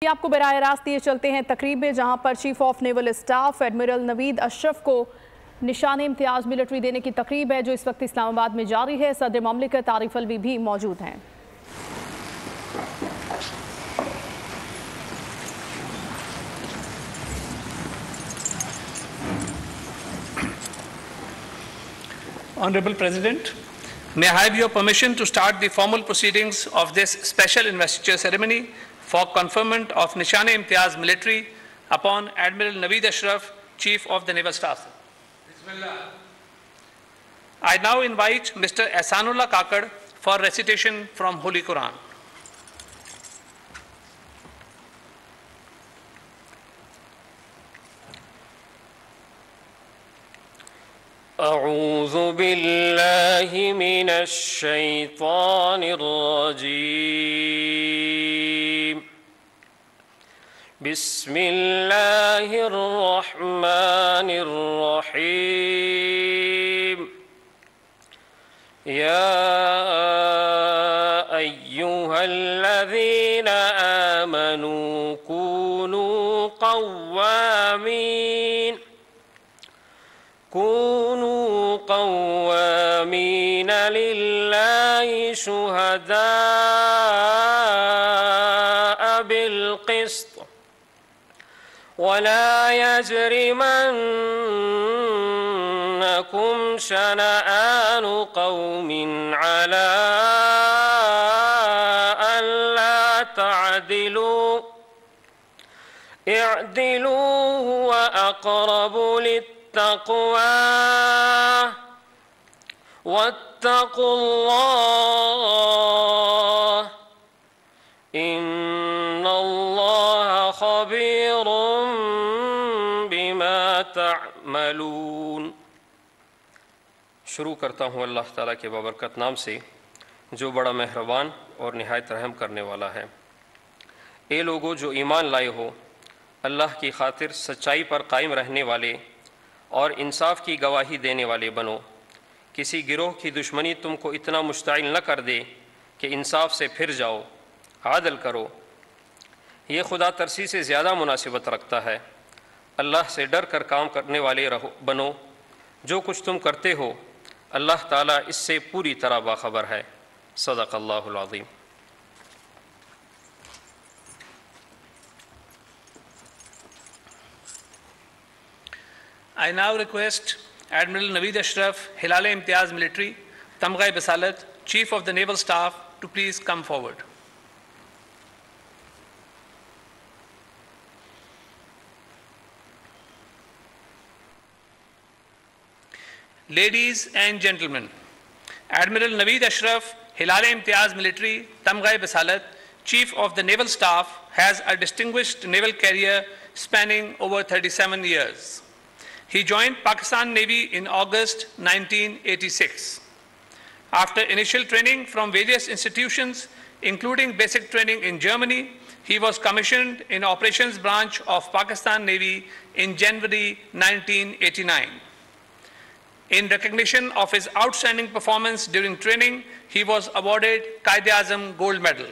आपको बराह रास्त ये चलते हैं तकरीब में, जहां पर chief of naval staff admiral Naveed Ashraf को निशान-ए-इम्तियाज मिलिट्री देने की तकरीब है जो इस वक्त इस्लामाबाद में जारी है। सदर ममलिकत आरिफ अलवी भी मौजूद हैं। Honorable President, may I have your permission to start the formal proceedings of this special investiture ceremony for conferment of Nishan-e-Imtiaz military upon Admiral Naveed Ashraf, Chief of the Naval Staff. I now invite Mr. Ehsanullah Kakad for recitation from Holy Quran. أعوذ بالله من الشيطان الرجيم بسم الله الرحمن الرحيم يا أيها الذين آمنوا كونوا قوامين لله شهداء بالقسط ولا يجرمنكم شنآن قوم على ألا تعدلوا اعدلوا هو أقرب للتقوى واتقوا الله إن الله خبير بما تعملون। शुरू करता हूँ अल्लाह ताला के बाबरकत नाम से जो बड़ा मेहरबान और निहायत रहम करने वाला है। ए लोगो जो ईमान लाए हो, अल्लाह की खातिर सच्चाई पर कायम रहने वाले और इंसाफ की गवाही देने वाले बनो। किसी गिरोह की दुश्मनी तुमको इतना मुश्ताइल न कर दे कि इंसाफ से फिर जाओ, आदल करो। ये खुदा तरसी से ज़्यादा मुनासिबत रखता है। अल्लाह से डर कर काम करने वाले बनो। जो कुछ तुम करते हो अल्लाह ताला इससे पूरी तरह बाखबर है। सदक़ल्लाहुल अज़ीम। I now request Admiral Naveed Ashraf, Hilal-e-Imtiaz military, Tamgha Basalat, Chief of the Naval Staff, to please come forward. Ladies and gentlemen, Admiral Naveed Ashraf, Hilal-e-Imtiaz military, Tamgha Basalat, Chief of the Naval Staff, has a distinguished naval career spanning over 37 years. He joined Pakistan Navy in August 1986. After initial training from various institutions, including basic training in Germany, he was commissioned in Operations Branch of Pakistan Navy in January 1989. In recognition of his outstanding performance during training, he was awarded Qaid-e-Azam Gold Medal.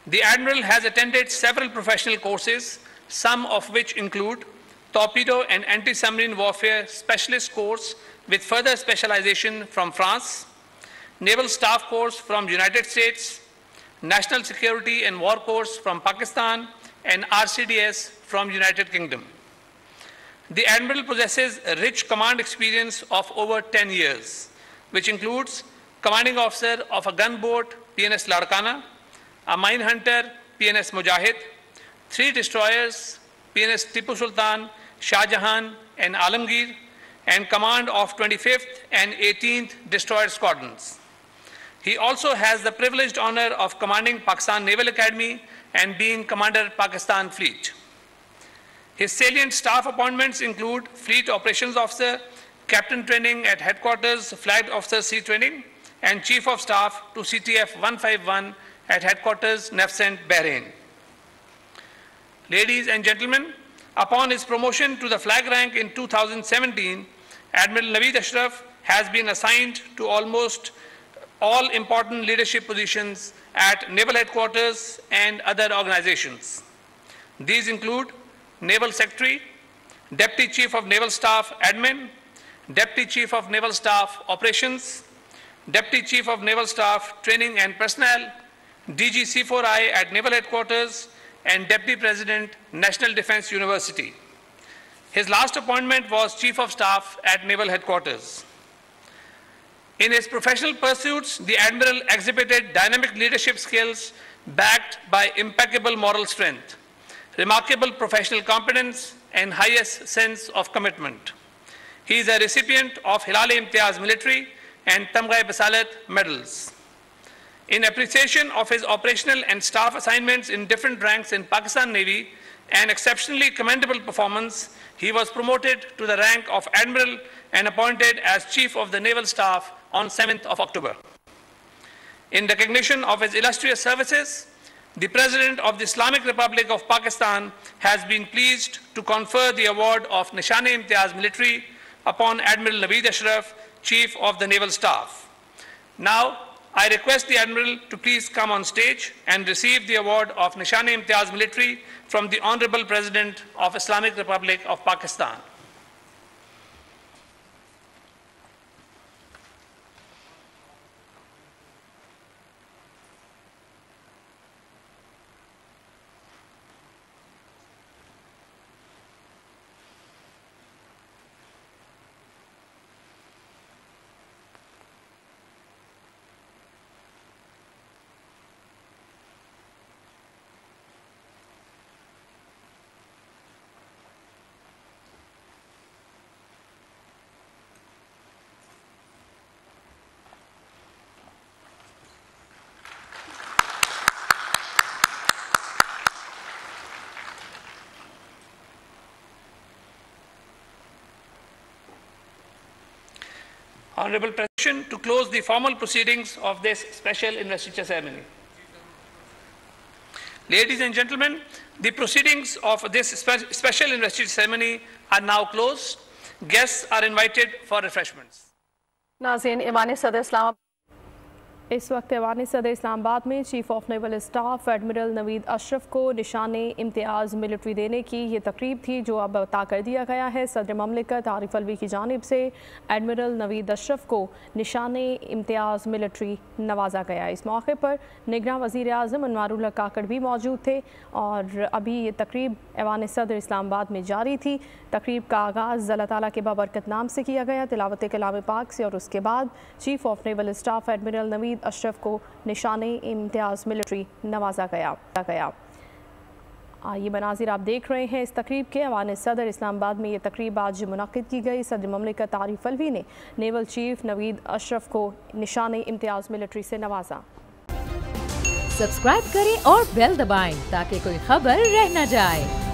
The Admiral has attended several professional courses, some of which include Torpedo and Anti-Submarine Warfare Specialist Course with further specialization from France, Naval Staff Course from United States, National Security and War Course from Pakistan, and RCDS from United Kingdom. The Admiral possesses a rich command experience of over 10 years, which includes commanding officer of a gunboat, PNS Larkana, a mine hunter, PNS Mujahid, 3 destroyers, PNS Tipu Sultan, Shah Jahan, and Alamgir, and command of 25th and 18th Destroyer Squadrons. He also has the privileged honor of commanding Pakistan Naval Academy and being Commander Pakistan Fleet. His salient staff appointments include Fleet Operations Officer, Captain Training at Headquarters Flag Officer Sea Training, and Chief of Staff to CTF 151 at Headquarters Nafcent, Bahrain. Ladies and gentlemen, upon his promotion to the flag rank in 2017, Admiral Naveed Ashraf has been assigned to almost all important leadership positions at Naval Headquarters and other organizations. These include Naval Secretary, Deputy Chief of Naval Staff Admin, Deputy Chief of Naval Staff Operations, Deputy Chief of Naval Staff Training and Personnel, DG C4I at Naval Headquarters, and Deputy President, National Defense University. His last appointment was Chief of Staff at Naval Headquarters. In his professional pursuits, the Admiral exhibited dynamic leadership skills backed by impeccable moral strength, remarkable professional competence, and highest sense of commitment. He is a recipient of Nishan-e-Imtiaz military and Tamgha medals. In appreciation of his operational and staff assignments in different ranks in Pakistan Navy and exceptionally commendable performance, he was promoted to the rank of Admiral and appointed as Chief of the Naval Staff on 7th of October. In recognition of his illustrious services, the President of the Islamic Republic of Pakistan has been pleased to confer the award of Nishan-e-Imtiaz military upon Admiral Naveed Ashraf, Chief of the Naval Staff. Now, I request the Admiral to please come on stage and receive the award of Nishan-e-Imtiaz military from the Honorable President of Islamic Republic of Pakistan. Honorable President, to close the formal proceedings of this special investiture ceremony. Ladies and gentlemen, the proceedings of this special investiture ceremony are now closed. Guests are invited for refreshments. नाज़रीन, Ivan सदर इस्लामाबाद इस वक्त Ivan सदर इस्लामाबाद में chief of naval staff admiral Naveed Ashraf को निशान-ए-इम्तियाज़ military देने की ये तकरीब थी, जो अब अता कर दिया गया है। सदर ममलिकत आरिफ अलवी की जानिब से एडमिरल नवीद अशरफ को निशान-ए-इम्तियाज़ मिलिट्री नवाजा गया। इस मौके पर निगरान वज़ीर आज़म अनवारुल्लाह काकड़ भी मौजूद थे और अभी ये तकरीब ईवान सदर इस्लामाबाद में जारी थी। तकरीब का आगाज़ अल्लाह ताला के बाबरकत नाम से किया गया, तिलावत कलाम पाक से, और उसके बाद chief of naval staff admiral Naveed Ashraf को निशान-ए-इम्तियाज़ मिलिट्री नवाजा गया। ये मनाजिर आप देख रहे हैं इस तकरीब के। ईवान सदर इस्लामाबाद में ये तकरीब आज मुनक़िद की गई। सदर ममलिकत आरिफ अलवी ने नेवल चीफ नवीद अशरफ को निशान-ए-इम्तियाज़ मिलिट्री से नवाजा। सब्सक्राइब करें और बेल दबाएं ताकि कोई खबर रह न जाए।